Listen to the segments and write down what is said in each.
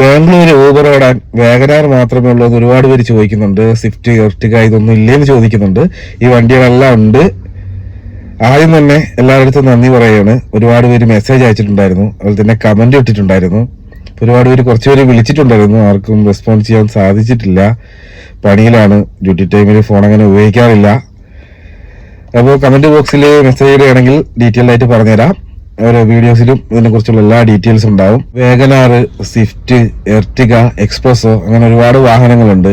Bangalore Uber ഓടാൻ Wagon R മാത്രമേ ഉള്ളൂ എന്ന് ഒരുപാട് പേര് ചോദിക്കുന്നുണ്ട്. സ്വിഫ്റ്റ്, എർട്ടിഗ ഇതൊന്നും ഇല്ലേന്ന് ചോദിക്കുന്നുണ്ട്. ഈ വണ്ടികളെല്ലാം ഉണ്ട്. ആദ്യം തന്നെ എല്ലായിടത്തും നന്ദി പറയുകയാണ്. ഒരുപാട് പേര് മെസ്സേജ് അയച്ചിട്ടുണ്ടായിരുന്നു, അതുപോലെ തന്നെ കമന്റ് ഇട്ടിട്ടുണ്ടായിരുന്നു. ഒരുപാട് പേര് കുറച്ചുപേര് വിളിച്ചിട്ടുണ്ടായിരുന്നു, ആർക്കും റെസ്പോൺസ് ചെയ്യാൻ സാധിച്ചിട്ടില്ല. പണിയിലാണ്, ഡ്യൂട്ടി ടൈമിൽ ഫോൺ അങ്ങനെ ഉപയോഗിക്കാറില്ല. അപ്പോൾ കമന്റ് ബോക്സിൽ മെസ്സേജ് ഇടുകയാണെങ്കിൽ ഡീറ്റെയിൽ ആയിട്ട് പറഞ്ഞുതരാം. ഓരോ വീഡിയോസിലും ഇതിനെ കുറിച്ചുള്ള എല്ലാ ഡീറ്റെയിൽസ് ഉണ്ടാവും. വേഗനാർ, സ്വിഫ്റ്റ്, എർട്ടിഗ, എക്സ്പ്രസോ അങ്ങനെ ഒരുപാട് വാഹനങ്ങളുണ്ട്.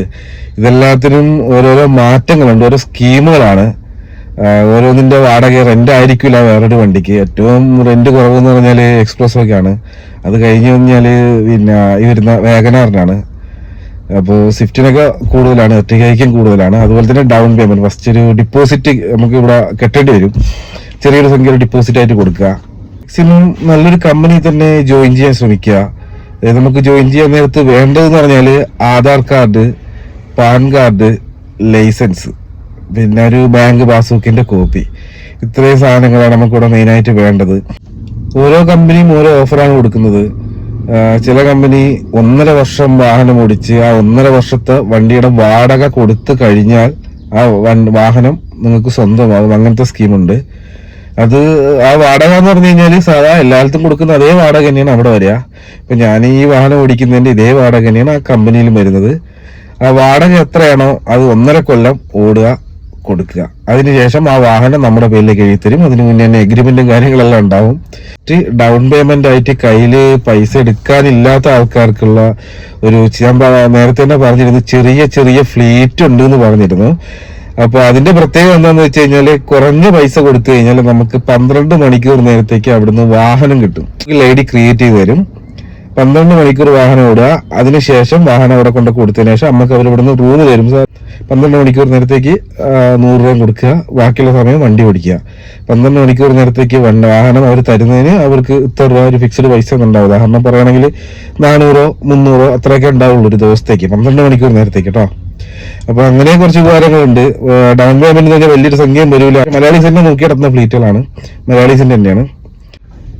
ഇതെല്ലാത്തിനും ഓരോരോ മാറ്റങ്ങളുണ്ട്, ഓരോ സ്കീമുകളാണ്. ഓരോന്നിന്റെ വാടക റെന്റ് ആയിരിക്കില്ല വേറൊരു വണ്ടിക്ക്. ഏറ്റവും റെന്റ് കുറവെന്ന് പറഞ്ഞാൽ എക്സ്പ്രസോക്കാണ്. അത് കഴിഞ്ഞ് കഴിഞ്ഞാൽ പിന്നെ ഈ വരുന്ന വേഗനാറിനാണ്. അപ്പോൾ സ്വിഫ്റ്റിനൊക്കെ കൂടുതലാണ്, എർട്ടിഗയ്ക്കും കൂടുതലാണ്. അതുപോലെ തന്നെ ഡൗൺ പേയ്മെന്റ്, ഫസ്റ്റ് ഒരു ഡിപ്പോസിറ്റ് നമുക്ക് ഇവിടെ കെട്ടേണ്ടി വരും. ചെറിയൊരു സംഖ്യ ഡിപ്പോസിറ്റ് ആയിട്ട് കൊടുക്കുക. മാക്സിമം നല്ലൊരു കമ്പനി തന്നെ ജോയിൻ ചെയ്യാൻ ശ്രമിക്കുക. നമുക്ക് ജോയിൻ ചെയ്യാൻ നേരത്ത് വേണ്ടതെന്ന് പറഞ്ഞാൽ Aadhaar card, PAN card, licence, പിന്നെ ഒരു ബാങ്ക് പാസ്ബുക്കിന്റെ കോപ്പി. ഇത്രയും സാധനങ്ങളാണ് നമുക്കിവിടെ മെയിനായിട്ട് വേണ്ടത്. ഓരോ കമ്പനിയും ഓരോ ഓഫറാണ് കൊടുക്കുന്നത്. ചില കമ്പനി 1.5 വർഷം വാഹനം ഓടിച്ച് ആ 1.5 വർഷത്തെ വണ്ടിയുടെ വാടക കൊടുത്തു കഴിഞ്ഞാൽ ആ വാഹനം നിങ്ങൾക്ക് സ്വന്തമാകും. അങ്ങനത്തെ സ്കീമുണ്ട്. അത് ആ വാടക എന്ന് പറഞ്ഞു കഴിഞ്ഞാൽ സാധാ എല്ലായിടത്തും കൊടുക്കുന്ന അതേ വാടക തന്നെയാണ് അവിടെ വരിക. ഇപ്പൊ ഞാൻ ഈ വാഹനം ഓടിക്കുന്നതിന്റെ ഇതേ വാടക തന്നെയാണ് ആ കമ്പനിയിലും വരുന്നത്. ആ വാടക എത്രയാണോ അത് 1.5 കൊല്ലം ഓടുക, കൊടുക്കുക. അതിനുശേഷം ആ വാഹനം നമ്മുടെ പേരിലേക്ക് എഴുതിത്തരും. അതിന് മുന്നേ തന്നെ എഗ്രിമെന്റും കാര്യങ്ങളെല്ലാം ഉണ്ടാവും. ഡൗൺ പേയ്മെന്റ് ആയിട്ട് കയ്യില് പൈസ എടുക്കാനില്ലാത്ത ആൾക്കാർക്കുള്ള ഒരു, ഞാൻ നേരത്തെ തന്നെ പറഞ്ഞിരുന്നു, ചെറിയ ചെറിയ ഫ്ലീറ്റ് ഉണ്ട് എന്ന് പറഞ്ഞിരുന്നു. അപ്പൊ അതിന്റെ പ്രത്യേകത എന്താന്ന് വെച്ച് കഴിഞ്ഞാല് കുറഞ്ഞ പൈസ കൊടുത്തു കഴിഞ്ഞാൽ നമുക്ക് 12 മണിക്കൂർ നേരത്തേക്ക് അവിടുന്ന് വാഹനം കിട്ടും. ലേഡി ക്രിയേറ്റ് ചെയ്ത് തരും. 12 മണിക്കൂർ വാഹനം ഓടുക. അതിനുശേഷം വാഹനം അവിടെ കൊണ്ട് കൊടുത്തതിനു ശേഷം നമുക്ക് അവർ ഇവിടുന്ന് റൂം തരും. 12 മണിക്കൂർ നേരത്തേക്ക് 100 രൂപ കൊടുക്കുക, ബാക്കിയുള്ള സമയം വണ്ടി ഓടിക്കുക. 12 മണിക്കൂർ നേരത്തേക്ക് വാഹനം അവർ തരുന്നതിന് അവർക്ക് ഇത്ര രൂപ ഒരു ഫിക്സ്ഡ് പൈസ ഒന്നും ഉണ്ടാവും. ഉദാഹരണം പറയുകയാണെങ്കിൽ 400 300 അത്രയൊക്കെ ഉണ്ടാവുള്ളൂ ഒരു ദിവസത്തേക്ക്, 12 മണിക്കൂർ നേരത്തേക്ക് കേട്ടോ. അപ്പൊ അങ്ങനെ കുറച്ച് ഉപകാരങ്ങളുണ്ട്. ഡൗൺ പേയ്മെന്റ് തന്നെ വലിയൊരു സംഖ്യയും വരില്ല. മലയാളീസിന്റെ നോക്കി നടത്തുന്ന ഫ്ലീറ്റുകളാണ്, മലയാളീസിന്റെ തന്നെയാണ്.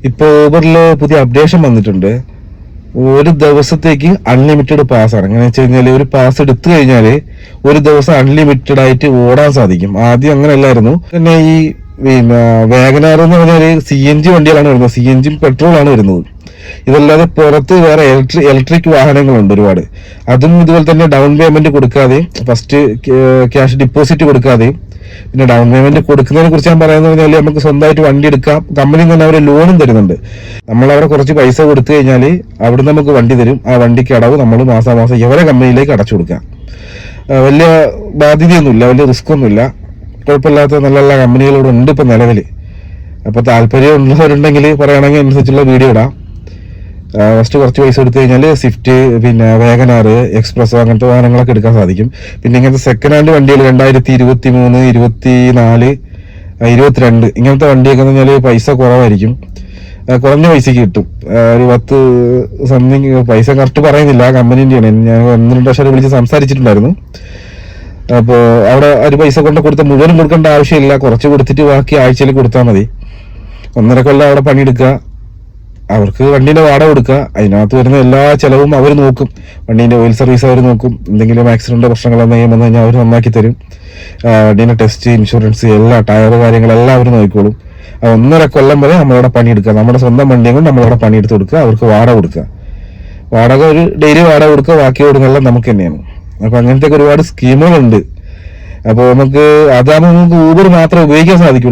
ഇപ്പൊ ഊബറിൽ പുതിയ അപ്ഡേഷൻ വന്നിട്ടുണ്ട്. ഒരു ദിവസത്തേക്ക് അൺലിമിറ്റഡ് പാസ് ആണ്. എങ്ങനെ വെച്ച് കഴിഞ്ഞാൽ ഒരു പാസ് എടുത്തു കഴിഞ്ഞാല് ഒരു ദിവസം അൺലിമിറ്റഡ് ആയിട്ട് ഓടാൻ സാധിക്കും. ആദ്യം അങ്ങനെ അല്ലായിരുന്നു. പിന്നെ ഈ പിന്നെ വാഗനാർ എന്ന് പറഞ്ഞാല് CNG വണ്ടികളാണ് വരുന്നത്, CNG പെട്രോൾ ആണ് വരുന്നത്. ഇതല്ലാതെ പുറത്ത് വേറെ ഇലക്ട്രിക് വാഹനങ്ങളുണ്ട് ഒരുപാട്. അതും ഇതുപോലെ തന്നെ ഡൗൺ പേയ്മെന്റ് കൊടുക്കാതെയും ഫസ്റ്റ് ക്യാഷ് ഡിപ്പോസിറ്റ് കൊടുക്കാതെയും പിന്നെ ഡൗൺ പേയ്മെന്റ് കൊടുക്കുന്നതിനെ കുറിച്ച് ഞാൻ പറയുന്നത് പറഞ്ഞാൽ നമുക്ക് സ്വന്തമായിട്ട് വണ്ടി എടുക്കാം. കമ്പനി തന്നെ അവർ ലോണും തരുന്നുണ്ട്. നമ്മൾ അവിടെ കുറച്ച് പൈസ കൊടുത്തു കഴിഞ്ഞാൽ അവിടെ നമുക്ക് വണ്ടി തരും. ആ വണ്ടിക്ക് അടവ് നമ്മൾ മാസാമാസം ഇവരെ കമ്പനിയിലേക്ക് അടച്ചു കൊടുക്കാം. വലിയ ബാധ്യതയൊന്നുമില്ല, വലിയ റിസ്ക് ഒന്നുമില്ല. കുഴപ്പമില്ലാത്ത നല്ല നല്ല കമ്പനികളോട് ഉണ്ട് ഇപ്പൊ നിലവിൽ. അപ്പൊ താല്പര്യം ഉള്ളവരുണ്ടെങ്കിൽ പറയുകയാണെങ്കിൽ അനുസരിച്ചുള്ള വീഡിയോ ഇടാം. ഫസ്റ്റ് കുറച്ച് പൈസ എടുത്തു കഴിഞ്ഞാൽ സ്വിഫ്റ്റ്, പിന്നെ വേഗനാർ, എക്സ്പ്രസോ അങ്ങനത്തെ വാഹനങ്ങളൊക്കെ എടുക്കാൻ സാധിക്കും. പിന്നെ ഇങ്ങനത്തെ സെക്കൻഡ് ഹാൻഡ് വണ്ടികൾ 2023, 24, 22 ഇങ്ങനത്തെ വണ്ടിയൊക്കെ എന്ന് പറഞ്ഞാൽ പൈസ കുറവായിരിക്കും, കുറഞ്ഞ പൈസക്ക് കിട്ടും. ഒരു 10 സംതിങ്, പൈസ കറക്റ്റ് പറയുന്നില്ല, കമ്പനീൻ്റെയാണ്. ഞാൻ 1-2 വർഷം വിളിച്ച് സംസാരിച്ചിട്ടുണ്ടായിരുന്നു. അപ്പോൾ അവിടെ ഒരു പൈസ കൊണ്ട് കൊടുത്ത മുഴുവനും കൊടുക്കേണ്ട ആവശ്യമില്ല, കുറച്ച് കൊടുത്തിട്ട് ബാക്കി ആഴ്ചയിൽ കൊടുത്താൽ മതി. 1.5 കൊല്ലം അവിടെ പണിയെടുക്കുക, അവർക്ക് വണ്ടീന്റെ വാടക കൊടുക്കുക. അതിനകത്ത് വരുന്ന എല്ലാ ചെലവും അവർ നോക്കും. വണ്ടീന്റെ ഓയിൽ സർവീസ് അവർ നോക്കും. എന്തെങ്കിലും ആക്സിഡന്റ് പ്രശ്നങ്ങൾ എന്തെങ്കിലും വന്നു കഴിഞ്ഞാൽ അവർ നന്നാക്കി തരും. വണ്ടീന്റെ ടെസ്റ്റ്, ഇൻഷുറൻസ്, എല്ലാ ടയർ കാര്യങ്ങളെല്ലാം അവർ നോക്കിക്കോളും. 1.5 കൊല്ലം വരെ നമ്മളവിടെ പണിയെടുക്കുക. നമ്മുടെ സ്വന്തം വണ്ടിയും കൊണ്ട് നമ്മളവിടെ പണിയെടുത്ത് കൊടുക്കുക, അവർക്ക് വാടക കൊടുക്കുക. വാടക ഒരു ഡെയിലി വാടക കൊടുക്കുക, ബാക്കി കൊടുക്കുന്നെല്ലാം നമുക്ക് തന്നെയാണ്. അപ്പൊ അങ്ങനത്തെ ഒരുപാട് സ്കീമുകളുണ്ട്. അപ്പോൾ നമുക്ക് അതാകുമ്പോൾ നമുക്ക് ഊബർ മാത്രമേ ഉപയോഗിക്കാൻ സാധിക്കുള്ളൂ.